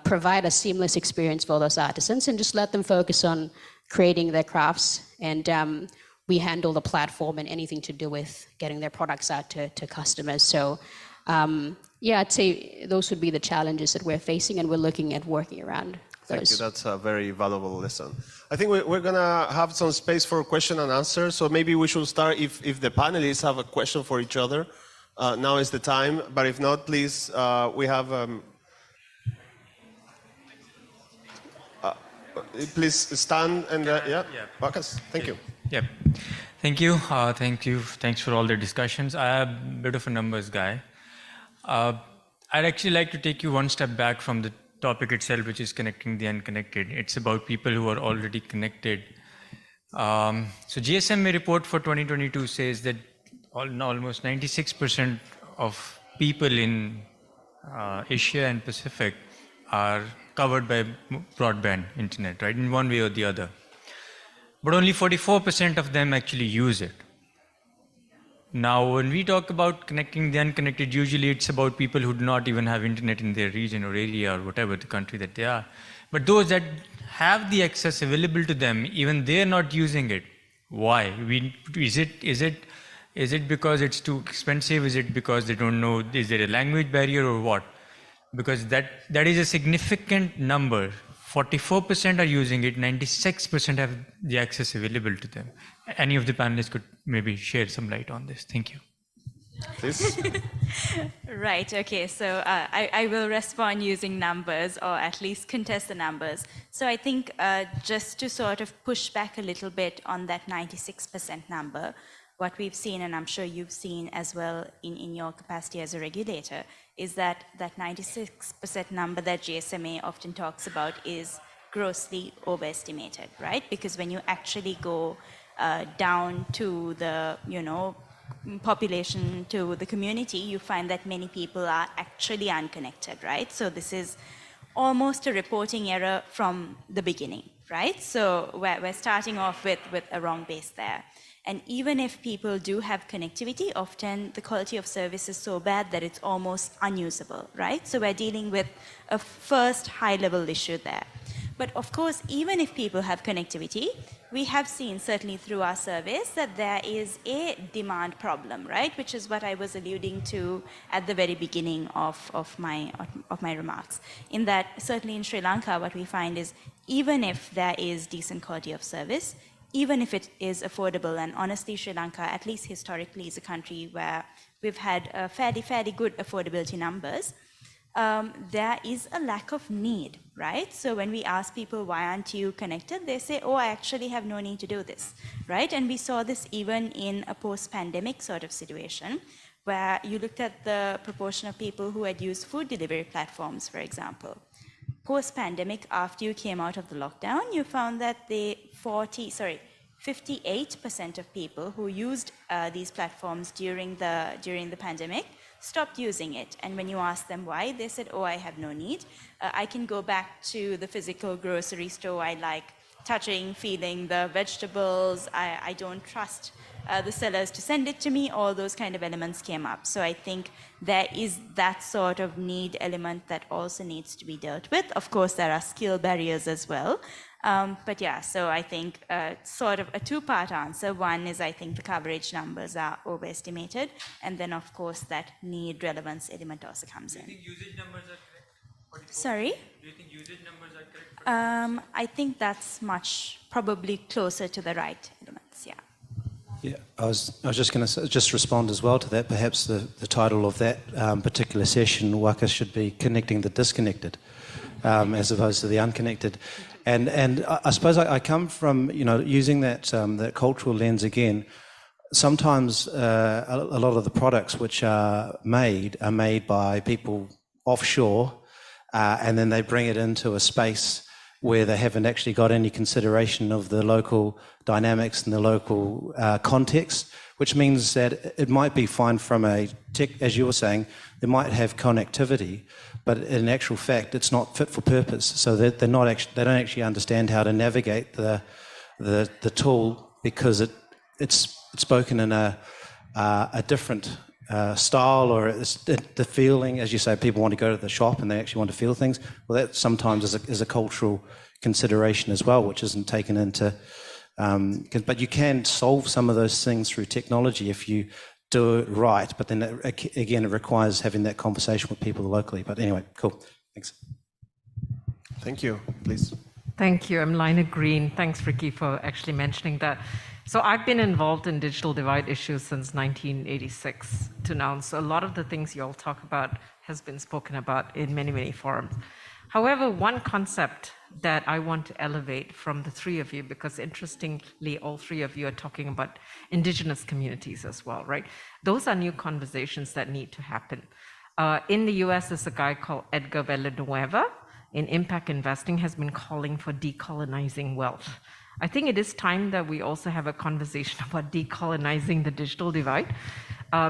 provide a seamless experience for those artisans and just let them focus on creating their crafts, and we handle the platform and anything to do with getting their products out to customers. So Yeah, I'd say those would be the challenges that we're facing, and we're looking at working around those. Thank you. That's a very valuable lesson. I think we're going to have some space for question and answer. So maybe we should start, if the panelists have a question for each other, now is the time. But if not, please, we have... please stand and, Marcus, thank you. Yep. Thank you. Thanks for all the discussions. I'm a bit of a numbers guy. I'd actually like to take you one step back from the topic itself, which is connecting the unconnected. It's about people who are already connected. So GSMA report for 2022 says that almost 96% of people in Asia and Pacific are covered by broadband internet, right, in one way or the other. But only 44% of them actually use it. Now, when we talk about connecting the unconnected, usually it's about people who do not even have internet in their region or area or whatever the country that they are. But those that have the access available to them, even they're not using it. Why? Is it because it's too expensive? Is it because they don't know? Is there a language barrier or what? Because that is a significant number. 44% are using it, 96% have the access available to them. Any of the panelists could maybe shed some light on this. Thank you. Please. Right, okay, so I will respond using numbers, or at least contest the numbers. So I think just to sort of push back a little bit on that 96% number, what we've seen, and I'm sure you've seen as well in your capacity as a regulator, is that 96% number that GSMA often talks about is grossly overestimated, right? Because when you actually go down to the, population, to the community, you find that many people are actually unconnected, right? So this is almost a reporting error from the beginning, right? So we're starting off with a wrong base there. And even if people do have connectivity, often the quality of service is so bad that it's almost unusable, right? So we're dealing with a first high-level issue there. But of course, even if people have connectivity, we have seen, certainly through our surveys, that there is a demand problem, right? Which is what I was alluding to at the very beginning of my remarks. In that, certainly in Sri Lanka, what we find is even if there is decent quality of service, even if it is affordable, and honestly, Sri Lanka, at least historically, is a country where we've had fairly good affordability numbers, there is a lack of need, right? So when we ask people, why aren't you connected? They say, oh, I actually have no need to do this, right? And we saw this even in a post-pandemic sort of situation, where you looked at the proportion of people who had used food delivery platforms, for example. Post-pandemic, after you came out of the lockdown, you found that 58% of people who used these platforms during the pandemic stopped using it. And when you ask them why, they said, oh, I have no need. I can go back to the physical grocery store. I like touching, feeling the vegetables. I don't trust the sellers to send it to me. All those kind of elements came up. So I think there is that sort of need element that also needs to be dealt with. Of course, there are skill barriers as well. But yeah, so I think sort of a two-part answer. One is I think the coverage numbers are overestimated. And then, of course, that need relevance element also comes in. Do you think usage numbers are correct? Sorry? Do you think usage numbers are correct? I think that's probably closer to the right elements, yeah. Yeah, I was just going to just respond as well to that. Perhaps the title of that particular session, Waka, should be Connecting the Disconnected, as opposed to the Unconnected. And I suppose I come from, using that cultural lens again. Sometimes a lot of the products which are made by people offshore, and then they bring it into a space where they haven't actually got any consideration of the local dynamics and the local context, which means that it might be fine from a tech, as you were saying, they might have connectivity, but in actual fact, it's not fit for purpose. So that they don't actually understand how to navigate the tool, because it's spoken in a different style, or it's the feeling, as you say, people want to go to the shop and they actually want to feel things. Well, that sometimes is a cultural consideration as well, which isn't taken into. But you can solve some of those things through technology if you do it right. But then again, it requires having that conversation with people locally. But anyway, cool. Thanks. Thank you. Please. Thank you. I'm Lina Green. Thanks, Riki, for actually mentioning that. So I've been involved in digital divide issues since 1986 to now. So a lot of the things you all talk about has been spoken about in many, many forums. However, one concept that I want to elevate from the three of you, because interestingly, all three of you are talking about indigenous communities as well, right? Those are new conversations that need to happen. In the US, there's a guy called Edgar Villanueva in impact investing has been calling for decolonizing wealth. I think it is time that we also have a conversation about decolonizing the digital divide,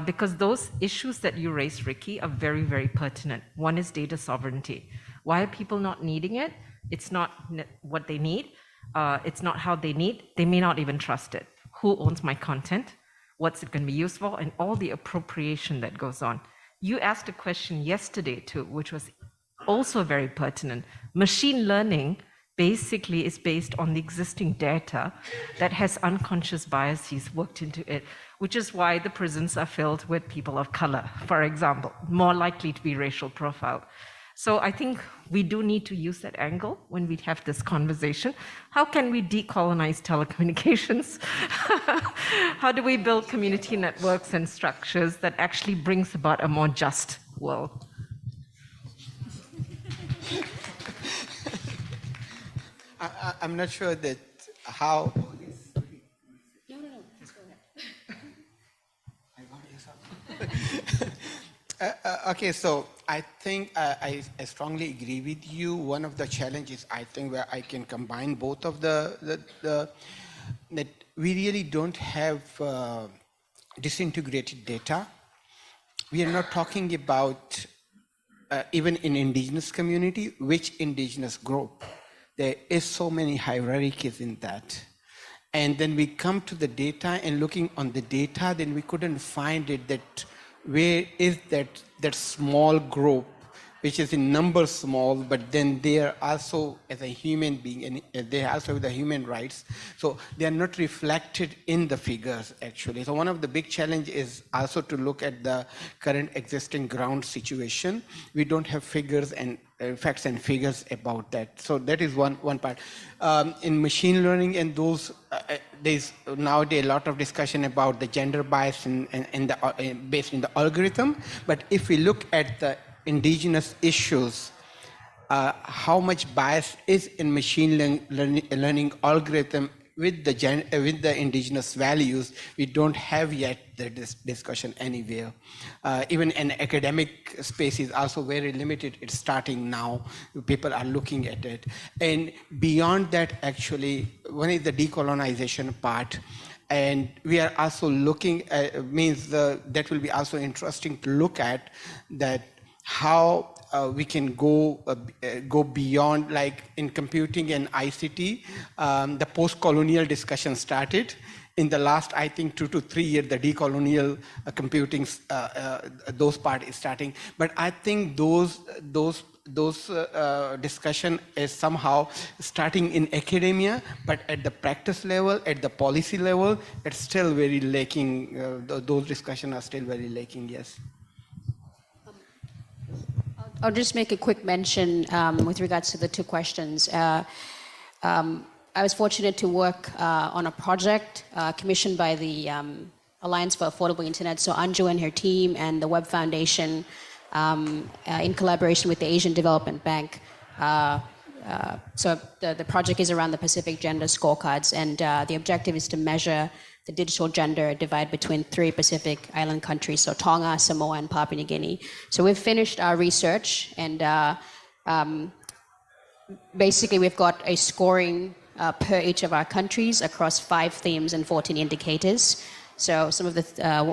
because those issues that you raised, Riki, are very, very pertinent. One is data sovereignty. Why are people not needing it? It's not what they need. It's not how they need. They may not even trust it. Who owns my content? What's it going to be used for? And all the appropriation that goes on. You asked a question yesterday too, which was also very pertinent. Machine learning basically is based on the existing data that has unconscious biases worked into it, which is why the prisons are filled with people of color, for example, more likely to be racial profiled. So I think we do need to use that angle when we have this conversation. How can we decolonize telecommunications? How do we build community networks and structures that actually brings about a more just world? I'm not sure that how. No, please go ahead. Okay, so I think I strongly agree with you. One of the challenges I think where I can combine both of that we really don't have disintegrated data. We are not talking about even in indigenous community, which indigenous group. There is so many hierarchies in that. And then we come to the data and looking on the data, then we couldn't find it that where is that small group, which is in number small, but then they are also as a human being, and they also have the human rights. So they are not reflected in the figures actually. So one of the big challenge is also to look at the current existing ground situation. We don't have figures and facts and figures about that. So that is one part. In machine learning and those, there's nowadays a lot of discussion about the gender bias and based in the algorithm. But if we look at the indigenous issues, how much bias is in machine learning algorithm with the indigenous values, we don't have yet the discussion anywhere. Even in academic space is also very limited. It's starting now. People are looking at it. And beyond that, actually, one is the decolonization part. And we are also looking at, that will be also interesting to look at that how we can go beyond, like in computing and ICT, the post-colonial discussion started. In the last, I think, 2 to 3 years, the decolonial computing, those part is starting. But I think those discussion is somehow starting in academia, but at the practice level, at the policy level, it's still very lacking. Those discussions are still very lacking, yes. I'll just make a quick mention with regards to the two questions. I was fortunate to work on a project commissioned by the Alliance for Affordable Internet. So Anju and her team and the Web Foundation in collaboration with the Asian Development Bank. So the project is around the Pacific Gender Scorecards, and the objective is to measure the digital gender divide between 3 Pacific Island countries, so Tonga, Samoa, and Papua New Guinea. So we've finished our research, and basically we've got a scoring per each of our countries across 5 themes and 14 indicators. So some of the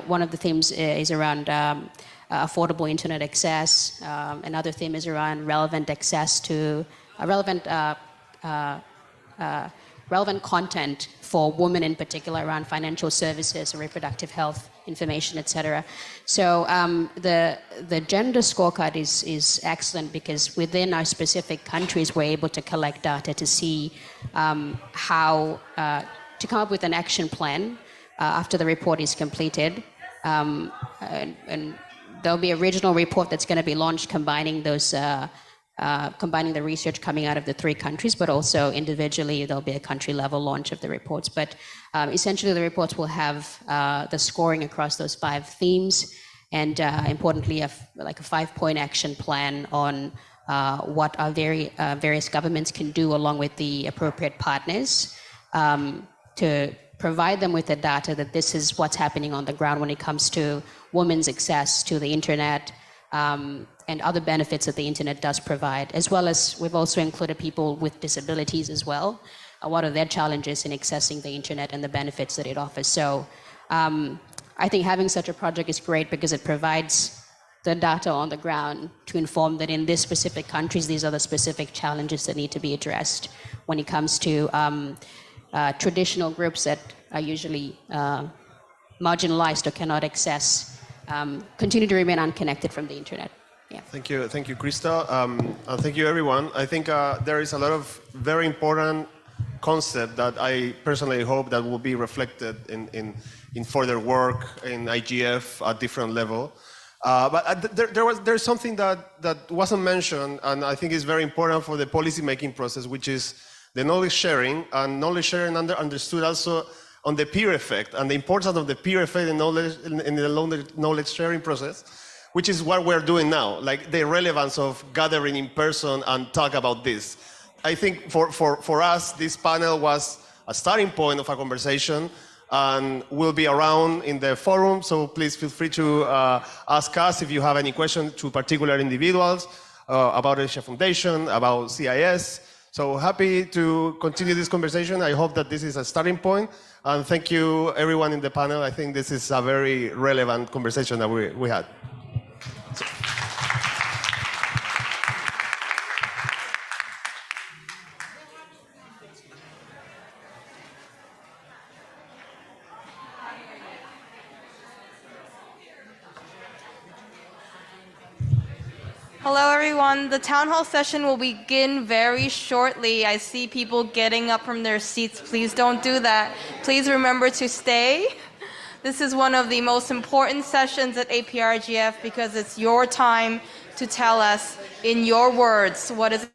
one of the themes is around affordable internet access. Another theme is around relevant access to relevant content for women in particular around financial services, reproductive health information, etc. So the gender scorecard is excellent because within our specific countries we're able to collect data to see how to come up with an action plan after the report is completed And there'll be a regional report that's going to be launched combining those, combining the research coming out of the 3 countries, but also individually there'll be a country level launch of the reports. But essentially the reports will have the scoring across those 5 themes, and importantly, like a 5-point action plan on what our various governments can do along with the appropriate partners to provide them with the data that this is what's happening on the ground when it comes to women's access to the internet and other benefits that the internet does provide, as well as we've also included people with disabilities as well. What are their challenges in accessing the internet and the benefits that it offers? So I think having such a project is great because it provides the data on the ground to inform that in these specific countries, these are the specific challenges that need to be addressed when it comes to traditional groups that are usually marginalized or cannot access, continue to remain unconnected from the internet. Yeah. Thank you, Krista, and thank you, everyone. I think there is a lot of very important concept that I personally hope that will be reflected in further work in IGF at different level. But there's something that wasn't mentioned, and I think is very important for the policy making process, which is the knowledge sharing, and knowledge sharing understood also on the peer effect and the importance of the peer effect in the knowledge sharing process, which is what we're doing now, like the relevance of gathering in person and talk about this. I think for us, this panel was a starting point of a conversation, and we'll be around in the forum, so please feel free to ask us if you have any questions to particular individuals about Asia Foundation, about CIS. So happy to continue this conversation. I hope that this is a starting point. And thank you, everyone in the panel. I think this is a very relevant conversation that we had. Hello, everyone. The town hall session will begin very shortly. I see people getting up from their seats. Please don't do that. Please remember to stay. This is one of the most important sessions at APrIGF because it's your time to tell us in your words what is